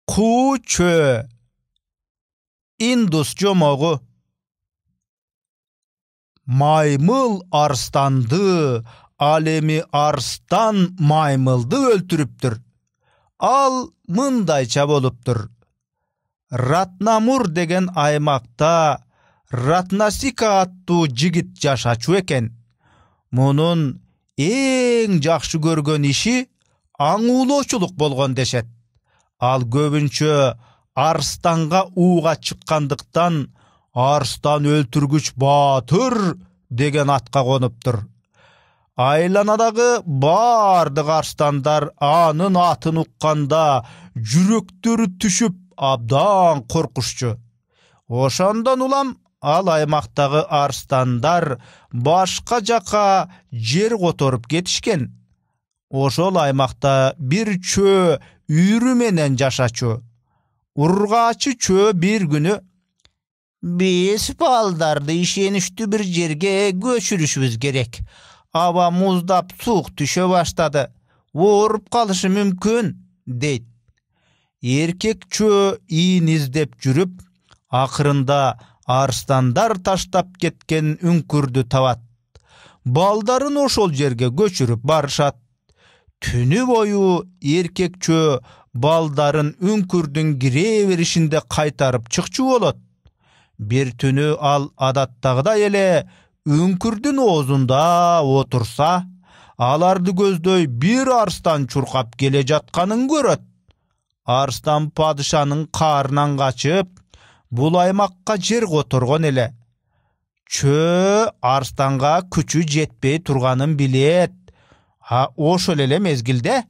Куу чөө. Индус жомогу. Маймыл арстанды, ал эми арстан маймылды өлтүрүптүр. Ал мындайча болуптур. Ратнамур деген аймакта Ратнасика аттуу жигит жашачу экен. Мунун эң жакшы көргөн иши аңуулоочулук болгон дешет. Ал көбүнчө арстанга ууга чыккандыктан арстан өлтүргүч баатыр деген атка конуптур. Айланадагы бардык арстандар анын атын укканда жүрөктөрү түшүп абдан коркушчу. Ошондон улам ал аймактагы арстандар башка жака жер которуп кетишкен. Ошол аймакта бир чөө үйрү менен жашачу. Ургаачы чөө бир күнү биз балдарды ишеничтүү бир жерге көчүрүшүбүз керек. Аба муздап суук түшө баштады. Ооруп калышы мүмкүн, дейт. Эркек чөө ийин издеп жүрүп, акырында арстандар таштап кеткен үңкүрдү табат. Балдарын ошол жерге көчүрүп барышат. Түнү бою эркек чөө балдарын үңкүрдүн кире беришинде кайтарып чыкчу болот. Бир түнү ал адаттагыдай эле үңкүрдүн оозунда отурса, аларды көздөй бир арстан чуркап келе жатканын көрөт. Арстан падышанын каарынан качып, бул аймакка жер которгон эле. Чөө арстанга күчү жетпей турганын билет. Ошол эле мезгилде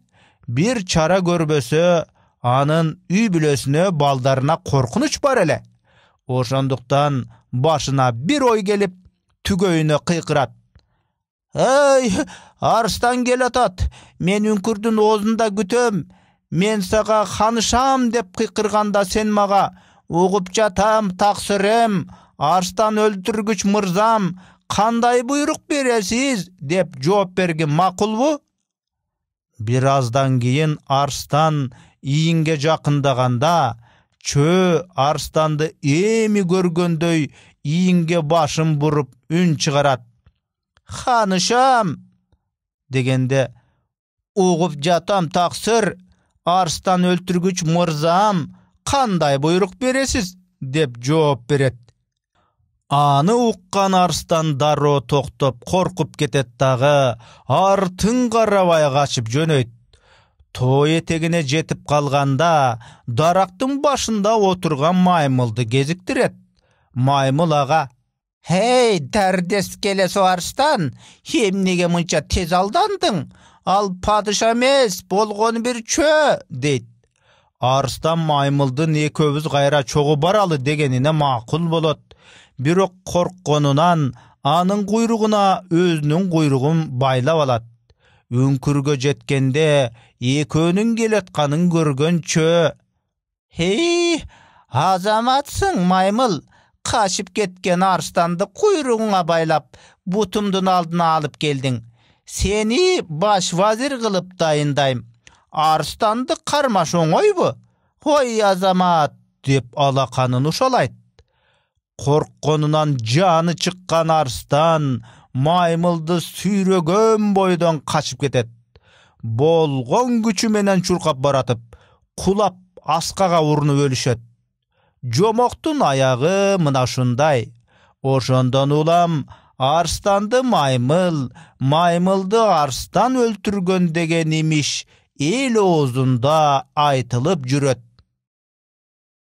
бир чара көрбөсө, анын үй бүлөсүнө балдарына коркунуч бар эле. Ошондуктан башына бир ой келип, түгөйүнө кыйкырат. «Эй, арстан келатат, мен үңкүрдүн оозунда күтөм, мен сага ханышам» деп кыйкырганда сен мага «Угуп жатам, таксырем, арстан өлтүргүч мырзам, кандай буйрук бересиз?» деп жооп бергин макулбу? Бир аздан кийин арстан ийинге жакындаганда, чөө арстанды эми көргөндөй ийинге башын буруп үн чыгарат. «Ханышам» дегенде «Угуп жатам, таксыр, арстан өлтүргүч мырзам, кандай буйрук бересиз?» деп жооп берет. Аны уккан арстан дароо токтоп коркуп кетет дагы, артын карабай качып жөнөйт. Тоо этегине жетип калганда, дарактын башында отурган маймылды кезиктирет. Маймыл ага: «Хей, дардес келесо арстан, эмнеге мынча тез алдандың? Ал падыша эмес, болгону бир чөө», дейт. Арстан маймылдын экөөбүз кайра чогуу баралы дегенине макул болот. Бирок коркконунан анын куйругуна өзүнүн куйругун байлап алат. Үңкүргө жеткенде экөөнүн келатканын көргөн чөө: «Хей, азаматсың маймыл, качып кеткен арстанды куйругуңа байлап, бутумдун алдына алып келдиң. Сени баш вазир кылып дайындайм. Арстанды кармаш оңойбу? Ой азамат» деп алаканын ушалайт. Коркконунан жаны чыккан арстан маймылды сүйрөгөн бойдон качып кетет. Болгон күчү менен чуркап баратып, кулап аскага урунуп өлүшөт. Жомоктун аягы мына ушундай. Ошондон улам арстанды маймыл, маймылды арстан өлтүргөн деген имиш эл оозунда айтылып жүрөт.